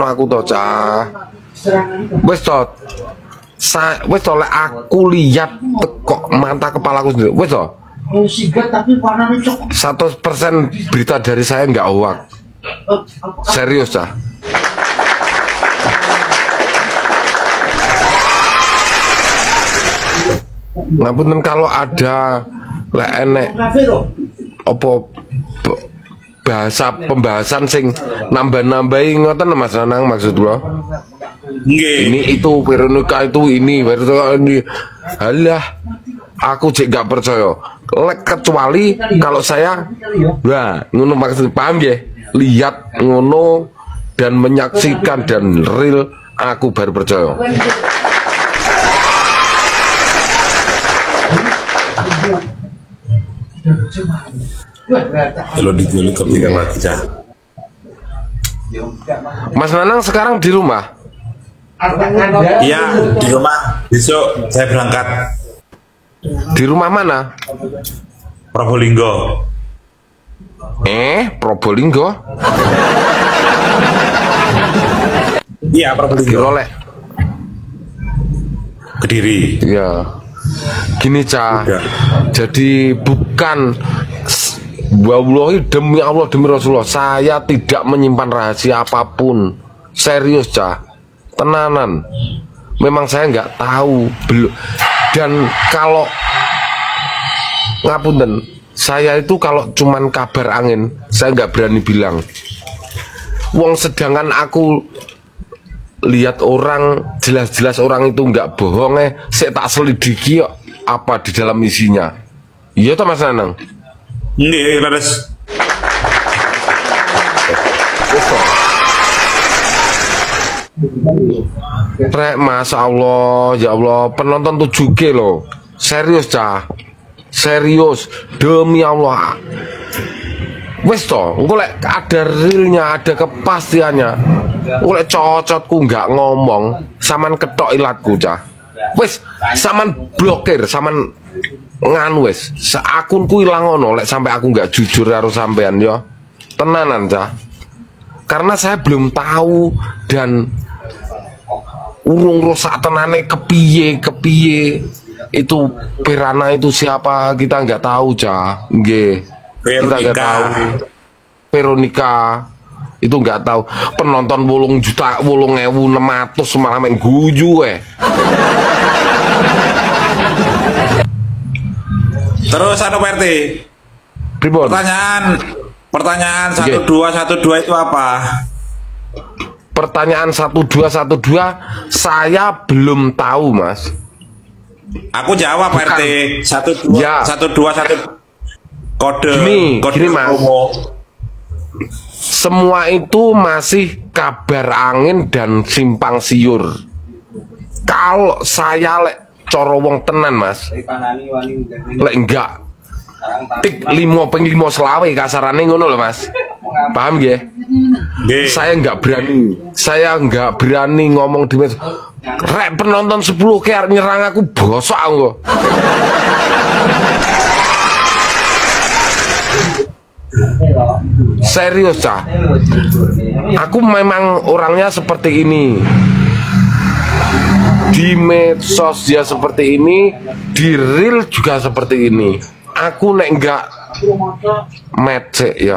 aku to, Cah. Wis to. Wis to lek aku lihat kok mata kepalaku sendiri. Wis to. 100% berita dari saya nggak hoax. Serius, Cah. Ngapunten kalau ada lek enek opo pembahasan sing nambah-nambahi ngoten Mas Nanang maksud kula. Ini itu Veronica itu ini Veronica ini. Halah, aku cek gak percaya. Lek kecuali kalau saya wah ngono maksud paham ya? Lihat ngono dan menyaksikan dan real aku baru percaya. Kalau dijual ke tiga lagi, Cah. Mas Nanang sekarang di rumah? Iya, di rumah. Besok saya berangkat. Di rumah mana? Probolinggo. Probolinggo? Iya, Probolinggo. Dirolek. Kediri. Ya. Gini, Cah. Udah. Jadi bukan wallahi demi Allah demi Rasulullah, saya tidak menyimpan rahasia apapun. Serius, Cah. Tenanan. Memang saya nggak tahu belum. Dan kalau ngapunten, saya itu kalau cuman kabar angin, saya nggak berani bilang. Wong sedangkan aku lihat orang jelas-jelas orang itu nggak bohong, saya tak selidiki apa di dalam isinya. Iya toh Mas Nanang? Ini leres. Rek, Masya Allah, ya Allah, penonton 7G loh. Serius, Cah. Serius, demi Allah. Wes toh, engko lek ada realnya, ada kepastiannya. Engko lek cocotku nggak ngomong, saman ketok ilatku, Cah. Wes, saman blokir, saman nganu wes. Akunku ilang ono lek sampai aku nggak jujur harus sampean yo. Tenanan, Cah. Karena saya belum tahu dan urung rusak tenane kepiye itu Pirana itu siapa kita nggak tahu, Cah. Nggih. Kita nggak tahu. Veronica itu nggak tahu. Penonton 8.600 malah main guyu Terus anu Pak RT. Pertanyaan 1212 itu apa? Pertanyaan 1212 saya belum tahu, Mas. Aku jawab Pak RT. 1211 kode gini Mas. promo. Semua itu masih kabar angin dan simpang siur. Kalau saya lek coro wong tenan, Mas, lek enggak tik 5/5 selawe kasarane ngono loh, Mas. Paham ya? Saya nggak berani ngomong di mes. Rek penonton 10 kayak nyerang aku bosok aku. Serius, Cah. Aku memang orangnya seperti ini. Di medsos dia seperti ini, di real juga seperti ini. Aku nek enggak mecek ya,